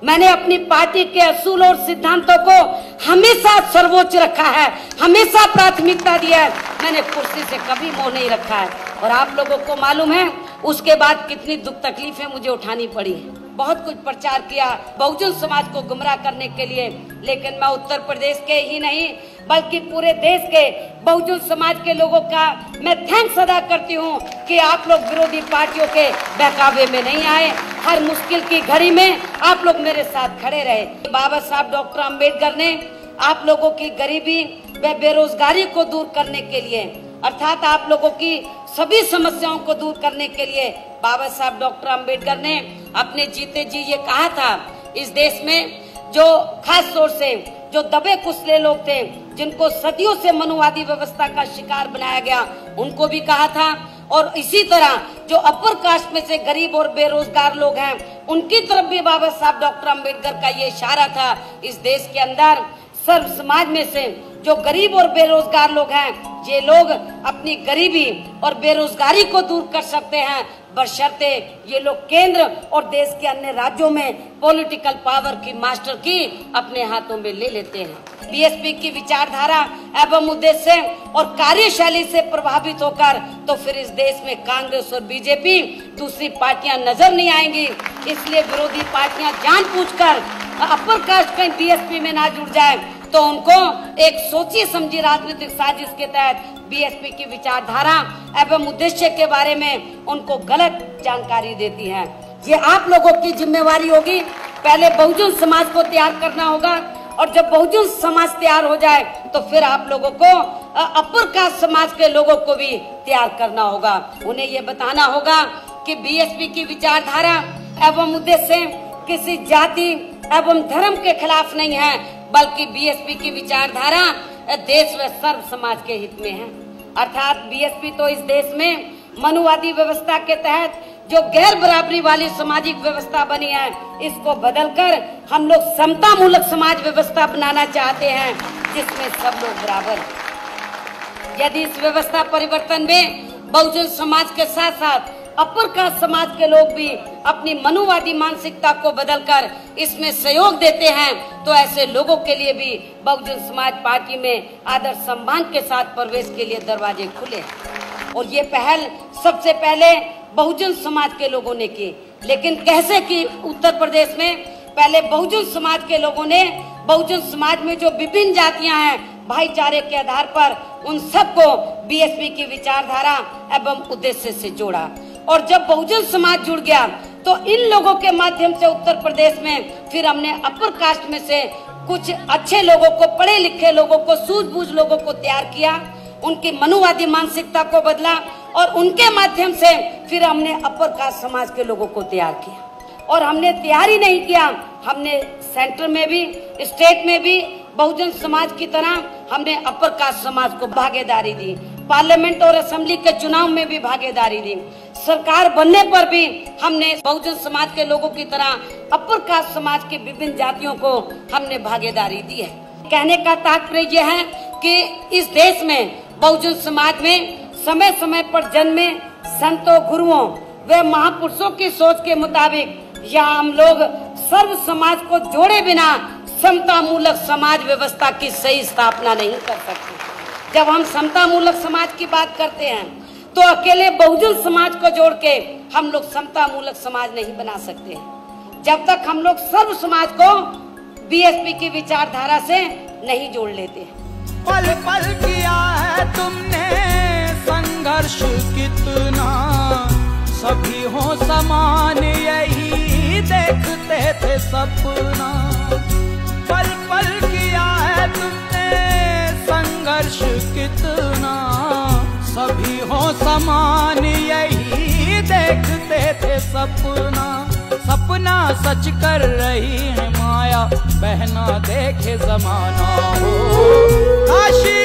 मैंने अपनी पार्टी के असूल और सिद्धांतों को हमेशा सर्वोच्च रखा है, हमेशा प्राथमिकता दिया है। मैंने कुर्सी से कभी मोह नहीं रखा है। और आप लोगों को मालूम है उसके बाद कितनी दुख तकलीफें मुझे उठानी पड़ी है। बहुत कुछ प्रचार किया बहुजन समाज को गुमराह करने के लिए, लेकिन मैं उत्तर प्रदेश के ही नहीं बल्कि पूरे देश के बहुजन समाज के लोगों का मैं थैंक्स अदा करती हूँ कि आप लोग विरोधी पार्टियों के बहकावे में नहीं आए। हर मुश्किल की घड़ी में आप लोग मेरे साथ खड़े रहे। बाबा साहब डॉक्टर अम्बेडकर ने आप लोगों की गरीबी व बेरोजगारी को दूर करने के लिए, अर्थात आप लोगों की सभी समस्याओं को दूर करने के लिए बाबा साहब डॉक्टर अम्बेडकर ने अपने जीते जी ये कहा था, इस देश में जो खास तौर से जो दबे कुचले लोग थे, जिनको सदियों से मनुवादी व्यवस्था का शिकार बनाया गया, उनको भी कहा था। और इसी तरह जो अपर कास्ट में से गरीब और बेरोजगार लोग हैं, उनकी तरफ भी बाबा साहब डॉक्टर अम्बेडकर का ये इशारा था। इस देश के अंदर सर्व समाज में से जो गरीब और बेरोजगार लोग हैं, ये लोग अपनी गरीबी और बेरोजगारी को दूर कर सकते हैं, बशर्ते ये लोग केंद्र और देश के अन्य राज्यों में पॉलिटिकल पावर की मास्टर की अपने हाथों में ले लेते हैं। बीएसपी की विचारधारा एवं उद्देश्य और कार्यशैली से प्रभावित होकर तो फिर इस देश में कांग्रेस और बीजेपी दूसरी पार्टियां नजर नहीं आएंगी। इसलिए विरोधी पार्टियां जानबूझकर अपर कास्ट कहीं बीएसपी में ना जुड़ जाए, तो उनको एक सोची समझी राजनीतिक साजिश के तहत बीएसपी की विचारधारा एवं उद्देश्य के बारे में उनको गलत जानकारी देती है। ये आप लोगों की जिम्मेवारी होगी। पहले बहुजन समाज को तैयार करना होगा, और जब बहुजन समाज तैयार हो जाए तो फिर आप लोगों को अपर कास्ट समाज के लोगों को भी तैयार करना होगा। उन्हें ये बताना होगा कि बीएसपी की विचारधारा एवं उद्देश्य किसी जाति एवं धर्म के खिलाफ नहीं है, बल्कि बीएसपी की विचारधारा देश व सर्व समाज के हित में है। अर्थात बीएसपी तो इस देश में मनुवादी व्यवस्था के तहत जो गैर बराबरी वाली सामाजिक व्यवस्था बनी है, इसको बदलकर हम लोग समता मूलक समाज व्यवस्था बनाना चाहते हैं, जिसमें सब लोग बराबर। यदि इस व्यवस्था परिवर्तन में बहुजन समाज के साथ साथ अपर कास्ट समाज के लोग भी अपनी मनुवादी मानसिकता को बदलकर इसमें सहयोग देते हैं, तो ऐसे लोगों के लिए भी बहुजन समाज पार्टी में आदर सम्मान के साथ प्रवेश के लिए दरवाजे खुले। और ये पहल सबसे पहले बहुजन समाज के लोगों ने की। लेकिन कैसे की? उत्तर प्रदेश में पहले बहुजन समाज के लोगों ने बहुजन समाज में जो विभिन्न जातियां हैं, भाईचारे के आधार पर उन सबको बीएसपी की विचारधारा एवं उद्देश्य से जोड़ा। और जब बहुजन समाज जुड़ गया तो इन लोगों के माध्यम से उत्तर प्रदेश में फिर हमने अपर कास्ट में से कुछ अच्छे लोगों को, पढ़े लिखे लोगों को, सूझबूझ लोगों को तैयार किया, उनकी मनुवादी मानसिकता को बदला, और उनके माध्यम से फिर हमने अपर कास्ट समाज के लोगों को तैयार किया। और हमने तैयार ही नहीं किया, हमने सेंटर में भी, स्टेट में भी बहुजन समाज की तरह हमने अपर कास्ट समाज को भागीदारी दी, पार्लियामेंट और असेंबली के चुनाव में भी भागीदारी दी, सरकार बनने पर भी हमने बहुजन समाज के लोगों की तरह अपर कास्ट समाज की विभिन्न जातियों को हमने भागीदारी दी है। कहने का तात्पर्य यह है कि इस देश में बहुजन समाज में समय समय पर जन्मे संतों, गुरुओं व महापुरुषों की सोच के मुताबिक यहाँ हम लोग सर्व समाज को जोड़े बिना समता मूलक समाज व्यवस्था की सही स्थापना नहीं कर सकते। जब हम समता मूलक समाज की बात करते हैं तो अकेले बहुजन समाज को जोड़ के हम लोग समता मूलक समाज नहीं बना सकते, जब तक हम लोग सर्व समाज को बीएसपी की विचारधारा से नहीं जोड़ लेते। पल पल किया है तुमने संघर्ष कितना, सभी हो समान यही देखते थे सपना। पल पल किया है तुमने संघर्ष कितना, सभी हो समान यही देखते थे सपना। सपना सच कर रही है माया, बहना देखे जमाना हो। काशी